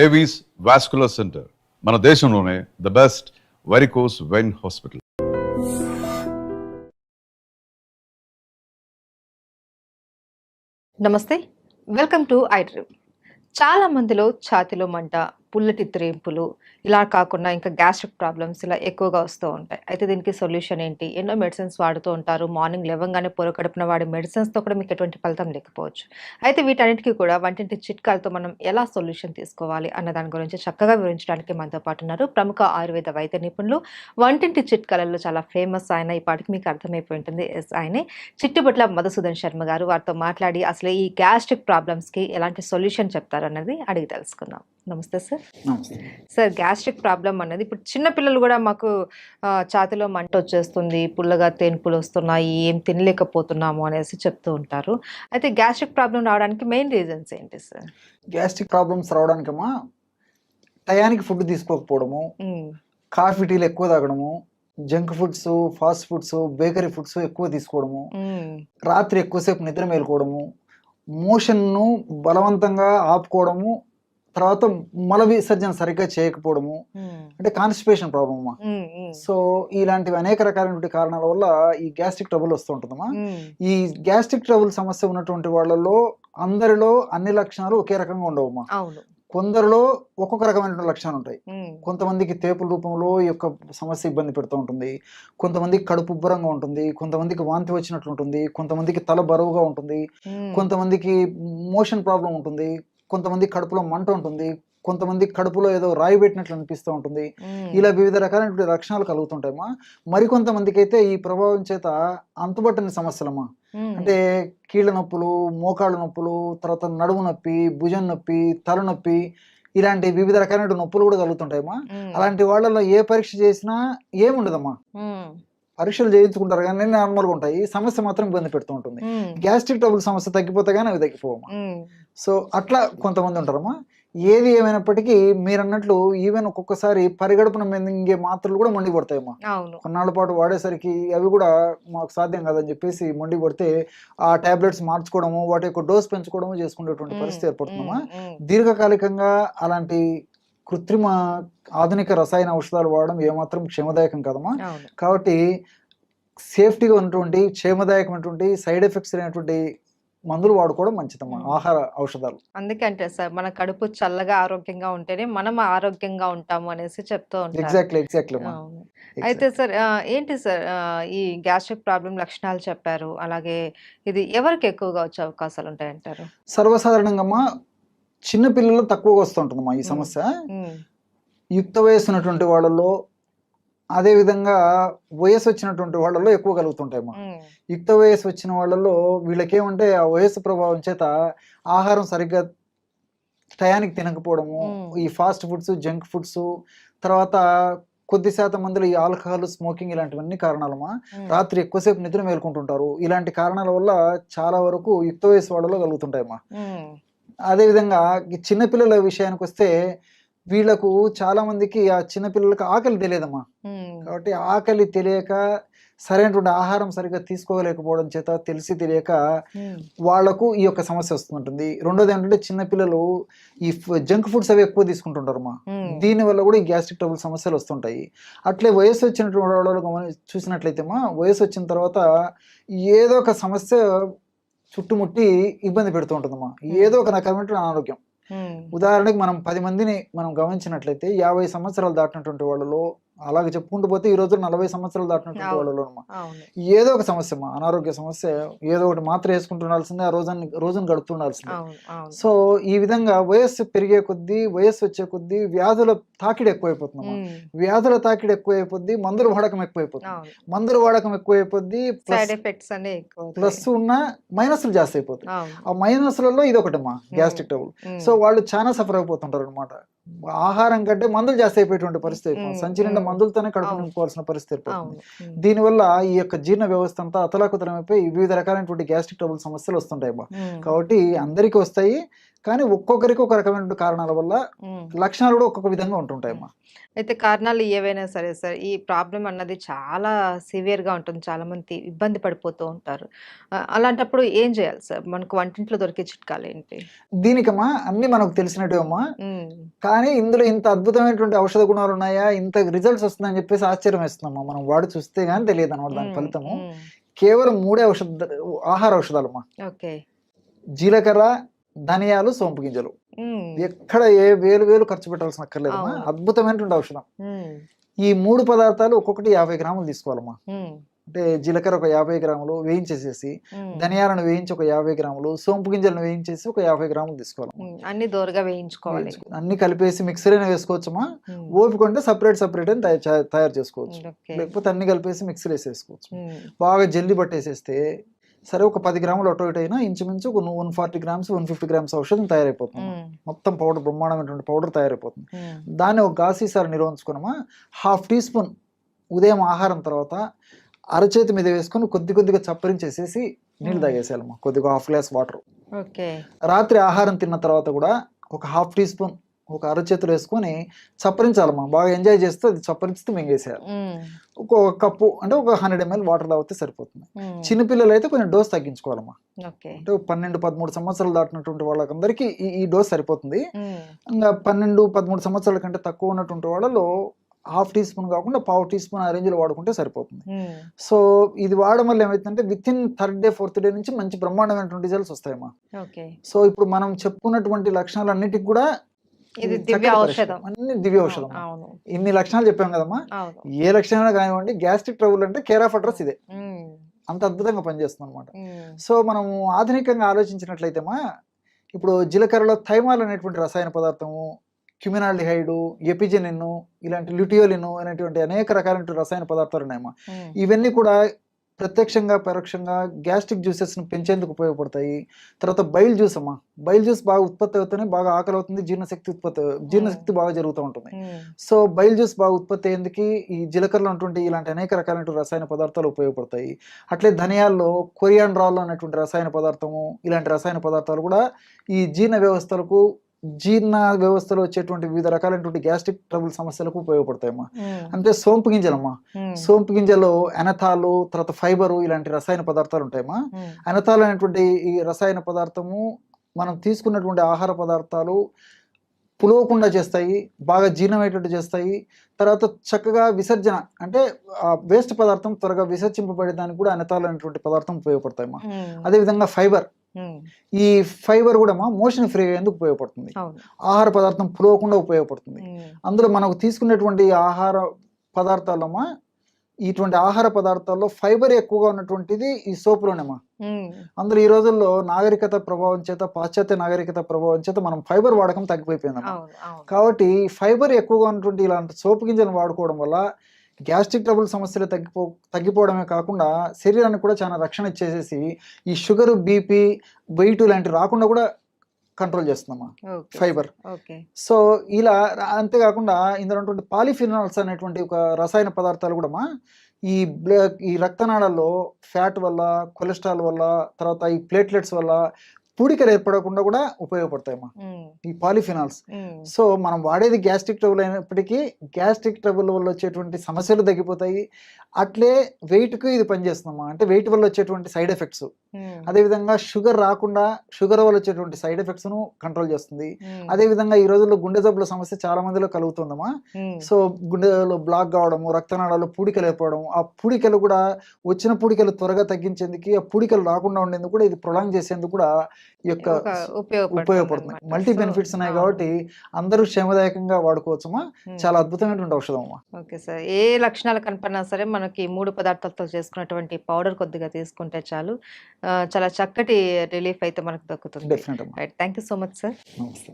Avis vascular centre మన దేశంలోనే the best varicose vein hospital. నమస్తే, వెల్కమ్ టు ఐ డ్రీమ్. చాలా మందిలో ఛాతిలో మంట, పుల్లటి త్రేంపులు, ఇలా కాకుండా ఇంకా గ్యాస్ట్రిక్ ప్రాబ్లమ్స్ ఇలా ఎక్కువగా వస్తూ ఉంటాయి. అయితే దీనికి సొల్యూషన్ ఏంటి? ఎన్నో మెడిసిన్స్ వాడుతూ ఉంటారు. మార్నింగ్ లేవగానే పొరకడుపున వాడే మెడిసిన్స్తో కూడా మీకు ఎటువంటి ఫలితం లేకపోవచ్చు. అయితే వీటన్నిటికీ కూడా వంటింటి చిట్కాలతో మనం ఎలా సొల్యూషన్ తీసుకోవాలి అన్న దాని గురించి చక్కగా వివరించడానికి మనతో పాటు ఉన్నారు ప్రముఖ ఆయుర్వేద వైద్య నిపుణులు, వంటింటి చిట్కాలలో చాలా ఫేమస్ ఆయన. ఇప్పటికి మీకు అర్థమైపోయి ఉంటుంది, ఆయనే చిట్టుబట్ల మధుసూదన్ శర్మ గారు. వారితో మాట్లాడి అసలు ఈ గ్యాస్ట్రిక్ ప్రాబ్లమ్స్కి ఎలాంటి సొల్యూషన్ చెప్తారు అన్నది అడిగి తెలుసుకుందాం. నమస్తే సార్. సార్, గ్యాస్ట్రిక్ ప్రాబ్లం అన్నది ఇప్పుడు చిన్నపిల్లలు కూడా మాకు ఛాతిలో మంట వచ్చేస్తుంది, పుల్లగా తేన్పులు వస్తున్నాయి, ఏం తినలేకపోతున్నాము అనేసి చెప్తూ ఉంటారు. అయితే గ్యాస్ట్రిక్ ప్రాబ్లం రావడానికి మెయిన్ రీజన్స్ ఏంటి సార్? గ్యాస్ట్రిక్ ప్రాబ్లమ్స్ రావడానికమ్మా టయానికి ఫుడ్ తీసుకోకపోవడము, కాఫీ టీలు ఎక్కువ తాగడము, junk foods, fast foods, bakery foods ఎక్కువ తీసుకోవడము, రాత్రి ఎక్కువసేపు నిద్ర మేలుకోవడము, మోషన్ను బలవంతంగా ఆపుకోవడము, తర్వాత మల విసర్జన సరిగ్గా చేయకపోవడము, అంటే కాన్స్టిపేషన్ ప్రాబ్లమ్ అమ్మా. సో ఇలాంటివి అనేక రకాలైనటువంటి కారణాల వల్ల ఈ గ్యాస్ట్రిక్ ట్రబుల్ వస్తూ ఉంటుందమ్మా. ఈ గ్యాస్ట్రిక్ ట్రబుల్ సమస్య ఉన్నటువంటి వాళ్ళలో అందరిలో అన్ని లక్షణాలు ఒకే రకంగా ఉండవమ్మా. కొందరిలో ఒక్కొక్క రకమైనటువంటి లక్షణాలు ఉంటాయి. కొంతమందికి తేపుల రూపంలో ఈ యొక్క సమస్య ఇబ్బంది పెడుతూ ఉంటుంది, కొంతమందికి కడుపు ఉబ్బరంగా ఉంటుంది, కొంతమందికి వాంతి వచ్చినట్లు ఉంటుంది, కొంతమందికి తల బరువుగా ఉంటుంది, కొంతమందికి మోషన్ ప్రాబ్లం ఉంటుంది, కొంతమంది కడుపులో మంట ఉంటుంది, కొంతమంది కడుపులో ఏదో రాయి పెట్టినట్లు అనిపిస్తూ ఉంటుంది. ఇలా వివిధ రకాలైనటువంటి లక్షణాలు కలుగుతుంటాయమ్మా. మరికొంతమందికి అయితే ఈ ప్రభావం చేత అంతుబట్టని సమస్యలమ్మా, అంటే కీళ్ళ నొప్పులు, మోకాళ్ళ నొప్పులు, తర్వాత నడుము నొప్పి, భుజం నొప్పి, తలనొప్పి, ఇలాంటి వివిధ రకాలైన నొప్పులు కూడా కలుగుతుంటాయమ్మా. అలాంటి వాళ్ళలో ఏ పరీక్ష చేసినా ఏముండదమ్మా, పరీక్షలు చేయించుకుంటారు కానీ నార్మల్గా ఉంటాయి, సమస్య మాత్రం ఇబ్బంది పెడుతూ ఉంటుంది. గ్యాస్ట్రిక్ ట్రబుల్ సమస్య తగ్గిపోతే కానీ అవి తగ్గిపోవమ్మా. సో అట్లా కొంతమంది ఉంటారమ్మా. ఏది ఏమైనప్పటికీ మీరు అన్నట్లు ఈవెన్ ఒక్కొక్కసారి పరిగడుపున మింగే మాత్రలు కూడా మండి పడతాయమ్మా. కొన్నాళ్ళ పాటు వాడేసరికి అవి కూడా మాకు సాధ్యం కాదని చెప్పేసి మండి పడితే ఆ టాబ్లెట్స్ మార్చుకోవడము, వాటి యొక్క డోస్ పెంచుకోవడము చేసుకునేటువంటి పరిస్థితి ఏర్పడుతుందమ్మా. దీర్ఘకాలికంగా అలాంటి కృత్రిమ ఆధునిక రసాయన ఔషధాలు వాడడం ఏమాత్రం క్షేమదాయకం కాదమ్మా. కాబట్టి సేఫ్టీగా ఉన్నటువంటి క్షేమదాయకమైనటువంటి సైడ్ ఎఫెక్ట్స్ అయినటువంటి మందులు వాడుకోవడం మంచిదమ్మా, ఆహార ఔషధాలు. అందుకంటే సార్, మన కడుపు చల్లగా ఆరోగ్యంగా ఉంటేనే మనం ఆరోగ్యంగా ఉంటాము అనేసి చెప్తూ ఉంటారు. ఎగ్జాక్ట్లీ. అయితే సార్, ఏంటి సార్ ఈ గ్యాస్ట్రిక్ ప్రాబ్లం లక్షణాలు చెప్పారు, అలాగే ఇది ఎవరికి ఎక్కువగా వచ్చే అవకాశాలు ఉంటాయంటారు? సర్వసాధారణంగా అమ్మా చిన్న పిల్లలు తక్కువగా వస్తుంటుందమ్మా ఈ సమస్య. యుక్త వయస్సు ఉన్నటువంటి వాళ్ళలో, అదే విధంగా వయసు వచ్చినటువంటి వాళ్ళలో ఎక్కువ కలుగుతుంటాయమ్మా. యుక్త వయసు వచ్చిన వాళ్ళలో వీళ్ళకేమంటే ఆ వయస్సు ప్రభావం చేత ఆహారం సరిగ్గా టయానికి తినకపోవడము, ఈ ఫాస్ట్ ఫుడ్స్, జంక్ ఫుడ్స్, తర్వాత కొద్ది శాతం మందిలో ఈ ఆల్కహాల్, స్మోకింగ్ ఇలాంటివన్నీ కారణాలమ్మా. రాత్రి ఎక్కువసేపు నిద్ర మేల్కొంటుంటారు. ఇలాంటి కారణాల వల్ల చాలా వరకు యుక్త వయసు వాళ్ళలో కలుగుతుంటాయమ్మా. అదేవిధంగా చిన్నపిల్లల విషయానికి వస్తే వీళ్ళకు చాలా మందికి ఆ చిన్నపిల్లలకు ఆకలి తెలియదమ్మా. కాబట్టి ఆకలి తెలియక సరైనటువంటి ఆహారం సరిగ్గా తీసుకోలేకపోవడం చేత తెలిసి తెలియక వాళ్లకు ఈ యొక్క సమస్య వస్తుంటుంది. రెండోది ఏంటంటే చిన్నపిల్లలు ఈ జంక్ ఫుడ్స్ అవి ఎక్కువ తీసుకుంటుంటారమ్మా. దీనివల్ల కూడా ఈ గ్యాస్ట్రిక్ ట్రబుల్ సమస్యలు వస్తుంటాయి. అట్లే వయసు వచ్చినటువంటి వాళ్ళు చూసినట్లయితే వయసు వచ్చిన తర్వాత ఏదో ఒక సమస్య చుట్టుముట్టి ఇబ్బంది పెడుతూ ఉంటుందమ్మా, ఏదో ఒక రకమైనటువంటి అనారోగ్యం. ఉదాహరణకి మనం 10 మందిని మనం గమనించినట్లయితే 50 సంవత్సరాలు దాటినటువంటి వాళ్ళలో, అలాగే చెప్పుకుంటూ పోతే ఈ రోజు 40 సంవత్సరాలు దాటినటువంటి వాళ్ళలో ఏదో ఒక సమస్య, అనారోగ్య సమస్య, ఏదో ఒకటి మాత్రం వేసుకుంటుండాల్సిందే, ఆ రోజును గడుపుతుండాల్సిందే. సో ఈ విధంగా వయస్సు పెరిగే కొద్దీ, వయస్సు వచ్చే కొద్దీ వ్యాధుల తాకిడి ఎక్కువైపోతుందమ్మా. వ్యాధుల తాకిడి ఎక్కువైపోద్ది, మందుల వాడకం ఎక్కువైపోతుంది. మందుల వాడకం ఎక్కువైపోద్ది, ప్లస్ ఉన్న మైనస్లు జాస్తి అయిపోతాయి. ఆ మైనస్లలో ఇది ఒకటమ్మా గ్యాస్ట్రిక్ ట్రబుల్. సో వాళ్ళు చాలా సఫర్ అయిపోతుంటారు అనమాట. ఆహారం కంటే మందులు జాస్తి అయిపోయేటువంటి పరిస్థితి అయిపోతుంది. సంచి నిండా మందులతోనే కడుపు నింపుకోవాల్సిన పరిస్థితి ఏర్పడుతుంది. దీనివల్ల ఈ యొక్క జీర్ణ వ్యవస్థ అంతా అతలాకుతలమైపోయి వివిధ రకాలైనటువంటి గ్యాస్ట్రిక్ ట్రబుల్ సమస్యలు వస్తుంటాయి. కాబట్టి అందరికీ వస్తాయి, కానీ ఒక్కొక్కరికి ఒక రకమైన కారణాల వల్ల లక్షణాలు కూడా ఒక్కొక్క విధంగా ఉంటుంటాయమ్మా. అయితే కారణాలు ఏవైనా సరే సార్, ఈ ప్రాబ్లం అన్నది చాలా సివియర్‌గా ఉంటుంది. చాలా మంది ఇబ్బంది పడిపోతూ ఉంటారు. అలాంటప్పుడు ఏం చేయాలి సార్? మనకు వంటింట్లో దొరికే చిట్కాలేంటి? దీనికమ్మా అన్ని మనకు తెలిసినట్టే అమ్మా. హ్మ్. కానీ ఇందులో ఇంత అద్భుతమైనటువంటి ఔషధ గుణాలు ఉన్నాయా, ఇంత రిజల్ట్స్ వస్తుందని చెప్పేసి ఆశ్చర్యం వేస్తుందమ్మా. మనం వాడి చూస్తే గానీ తెలియదు అనమాట దాని హ్మ్. ఫలితము. హ్మ్. కేవలం 3 ఆహార ఔషధాలమ్మా. ఓకే. జీలకర్ర, ధనియాలు, సోంపు గింజలు. హ్మ్. ఎక్కడ ఏ వేలు ఖర్చు పెట్టాల్సిన అక్కర్లేదమ్మా. అవును. అద్భుతమైనటువంటి ఔషధం. హ్మ్. ఈ 3 పదార్థాలు ఒక్కొక్కటి 50 గ్రాములు తీసుకోవాలమ్మా. హ్మ్. అంటే జీలకర్ర ఒక 50 గ్రాములు వేయించేసేసి, హ్మ్. ధనియాలను వేయించి ఒక 50 గ్రాములు, సోంపు గింజలను వేయించేసి ఒక 50 గ్రాములు తీసుకోవాలమ్మా. హ్మ్. అన్నీ దోరగా వేయించుకోవాలి. అన్ని కలిపేసి మిక్సర్ అయినా వేసుకోవచ్చమ్మా. హ్మ్. ఓపిక ఉంటే సపరేట్ అని తయారు చేసుకోవచ్చు. ఓకే. లేకపోతే అన్ని కలిపేసి మిక్సర్ వేసేసుకోవచ్చు. హ్మ్. బాగా జల్లి పట్టేసేస్తే సరే ఒక 10 గ్రాములు అటు ఇటు అయినా ఇంచుమించు ఒక 140 గ్రామ్స్ 150 గ్రామ్స్ ఔషధం తయారైపోతుంది. హ్మ్. మొత్తం పౌడర్ బ్రహ్మాండమైనటువంటి పౌడర్ తయారైపోతుంది. హ్మ్. దాన్ని ఒక గాజు సీసాలో నిల్వ ఉంచుకున్నామా. 1/2 టీ స్పూన్ ఉదయం ఆహారం తర్వాత అరచేతి మీద వేసుకొని కొద్దిగా చప్పరించేసేసి నీళ్ళు తాగేసేయాలమ్మా. కొద్దిగా 1/2 గ్లాస్ వాటర్. ఓకే. రాత్రి ఆహారం తిన్న తర్వాత కూడా ఒక 1/2 టీ స్పూన్ ఒక అరచేతులు వేసుకొని చప్పరించాలమ్మా. బాగా ఎంజాయ్ చేస్తూ అది చప్పరిస్తూ మింగేసేయాలి. హ్మ్. ఒక కప్పు అంటే ఒక 100 ml వాటర్ తాగితే సరిపోతుంది. హ్మ్. చిన్నపిల్లలు అయితే కొంచెం డోస్ తగ్గించుకోవాలమ్మా. ఓకే. అంటే 12, 13 సంవత్సరాలు దాటినటువంటి వాళ్ళకందరికీ ఈ డోస్ సరిపోతుంది. హ్మ్. ఇంకా 12, 13 సంవత్సరాల కంటే తక్కువ ఉన్నటువంటి వాళ్ళలో 1/2 టీ స్పూన్ కాకుండా 1/4 టీ స్పూన్ ఆ రేంజ్‌లో వాడుకుంటే సరిపోతుంది. హ్మ్. సో ఇది వాడడం వల్ల ఏమైతుందంటే within 3rd day, 4th day నుంచి మంచి బ్రహ్మాండమైనటువంటి రిజల్ట్స్ వస్తాయమ్మా. ఓకే. సో ఇప్పుడు మనం చెప్పుకున్నటువంటి లక్షణాలన్నిటికి కూడా ఇది ఇది దివ్య చక్కటి ఔషధం. పరిష్కారం. అన్ని దివ్య ఔషధం. అవును. ఇన్ని లక్షణాలు చెప్పాం కదమ్మా. అవును. ఏ లక్షణాలు కానివ్వండి, గ్యాస్ట్రిక్ ట్రబుల్ అంటే కేర్ ఆఫ్ అడ్రస్ ఇదే. హ్మ్. అంత అద్భుతంగా పనిచేస్తుంది అనమాట. హ్మ్. సో మనము ఆధునికంగా ఆలోచించినట్లయితేమా ఇప్పుడు జీలకర్రలో థైమాల్ అనేటువంటి రసాయన పదార్థము, క్యుమినాల్డిహైడు, ఎపిజెనిన్, ఇలాంటి ల్యూటియోలిన్ అనేటువంటి అనేక రకాలైన రసాయన పదార్థాలు ఉన్నాయమ్మా. హ్మ్. ఇవన్నీ కూడా ప్రత్యక్షంగా పరోక్షంగా గ్యాస్ట్రిక్ జ్యూసెస్ని పెంచేందుకు ఉపయోగపడతాయి. తర్వాత బైల్ జ్యూస్ అమ్మా. బైల్ జ్యూస్ బాగా ఉత్పత్తి అవుతూనే బాగా ఆకలి అవుతుంది, జీర్ణశక్తి బాగా జరుగుతూ ఉంటుంది. హ్మ్. సో బైల్ జ్యూస్ బాగా ఉత్పత్తి అయ్యేందుకు ఈ జీలకర్రలో ఉన్నటువంటి ఇలాంటి అనేక రకాలైన రసాయన పదార్థాలు ఉపయోగపడతాయి. అట్లే ధనియాల్లో కొరియాండ్రాల్ అనేటువంటి రసాయన పదార్థము, ఇలాంటి రసాయన పదార్థాలు కూడా ఈ జీర్ణ వ్యవస్థలో వచ్చేటువంటి వివిధ రకాలైనటువంటి గ్యాస్ట్రిక్ ట్రబుల్ సమస్యలకు ఉపయోగపడతాయమ్మా. హ్మ్. అంటే సోంపు గింజలమ్మా. హ్మ్. సోంపు గింజలో ఎనథాలు, తర్వాత ఫైబరు ఇలాంటి రసాయన పదార్థాలు ఉంటాయమ్మా. హ్మ్. ఎనథాల్ అనేటువంటి ఈ రసాయన పదార్థము మనం తీసుకున్నటువంటి ఆహార పదార్థాలు పులవకుండా చేస్తాయి, బాగా జీర్ణమయ్యేటట్టు చేస్తాయి. తర్వాత చక్కగా విసర్జన అంటే వేస్ట్ పదార్థం త్వరగా విసర్జింపబడేదానికి కూడా ఎనథాల్ అనేటువంటి పదార్థం ఉపయోగపడతాయమ్మా. హ్మ్. అదేవిధంగా ఫైబర్. హ్మ్. ఈ ఫైబర్ కూడా మోషన్ ఫ్రీ అయ్యేందుకు ఉపయోగపడుతుంది. అవును. ఆహార పదార్థం పులవకుండా ఉపయోగపడుతుంది. హ్మ్. అందులో మనకు తీసుకునేటువంటి ఆహార పదార్థాలమ్మా, ఇటువంటి ఆహార పదార్థాల్లో ఫైబర్ ఎక్కువగా ఉన్నటువంటిది ఈ సోపులోనేమా. హ్మ్. అందులో ఈ రోజుల్లో నాగరికత ప్రభావం చేత, పాశ్చాత్య నాగరికత ప్రభావం చేత మనం ఫైబర్ వాడకం తగ్గిపోయిందమ్మా. అవును. అవును. కాబట్టి ఫైబర్ ఎక్కువగా ఉన్నటువంటి ఇలాంటి సోపు గింజలను వాడుకోవడం వల్ల గ్యాస్ట్రిక్ ట్రబుల్ సమస్యలు తగ్గిపోవడమే కాకుండా శరీరానికి కూడా చాలా రక్షణ ఇచ్చేసేసి ఈ షుగర్, బీపీ, వెయిట్ లాంటివి రాకుండా కూడా కంట్రోల్ చేస్తుందమ్మా ఓకే. ఫైబర్. ఓకే. సో ఇలా అంతేకాకుండా ఇందులో ఉన్నటువంటి పాలిఫినాల్స్ అనేటువంటి ఒక రసాయన పదార్థాలు కూడా ఈ రక్తనాళాల్లో ఫ్యాట్ వల్ల, కొలెస్ట్రాల్ వల్ల, తర్వాత ఈ ప్లేట్లెట్స్ వల్ల పూడికలు ఏర్పడకుండా కూడా ఉపయోగపడతాయమ్మా హ్మ్. ఈ పాలిఫినాల్స్. హ్మ్. సో మనం వాడేది గ్యాస్ట్రిక్ ట్రబుల్ అయినప్పటికీ గ్యాస్ట్రిక్ ట్రబుల్ వల్ల వచ్చేటువంటి సమస్యలు తగ్గిపోతాయి. అట్లే వెయిట్కి ఇది పనిచేస్తుందమ్మా. అంటే వెయిట్ వల్ల వచ్చేటువంటి సైడ్ ఎఫెక్ట్స్, హ్మ్. అదేవిధంగా షుగర్ రాకుండా షుగర్ వల్ల వచ్చేటువంటి సైడ్ ఎఫెక్ట్స్ను కంట్రోల్ చేస్తుంది. హ్మ్. అదేవిధంగా ఈ రోజుల్లో గుండె జబ్బుల సమస్య చాలా మందిలో కలుగుతుందమ్మా. హ్మ్. సో గుండెలో బ్లాక్ కావడము, రక్తనాళాల్లో పూడికలు ఏర్పడడం, ఆ పూడికలు కూడా వచ్చిన పూడికలు త్వరగా తగ్గించేందుకు, ఆ పూడికలు రాకుండా ఉండేందుకు కూడా ఇది ప్రొలాంగ్ చేసేందుకు కూడా ఈ యొక్క ఉపయోగపడుతుంది. మల్టీ బెనిఫిట్స్ ఉన్నాయి కాబట్టి అందరూ క్షేమదాయకంగా వాడుకోవచ్చమ్మా. చాలా అద్భుతమైనటువంటి ఔషధం అమ్మా. Okay sir. ఏ లక్షణాలు కనపడినా సరే మనకి 3 పదార్థాలతో చేసుకున్నటువంటి పౌడర్ కొద్దిగా తీసుకుంటే చాలు. చాలా చక్కటి రిలీఫ్ అయితే మనకు దక్కుతుంది. డెఫినెట్ అమ్మా. Right. Thank you so much sir. నమస్తే.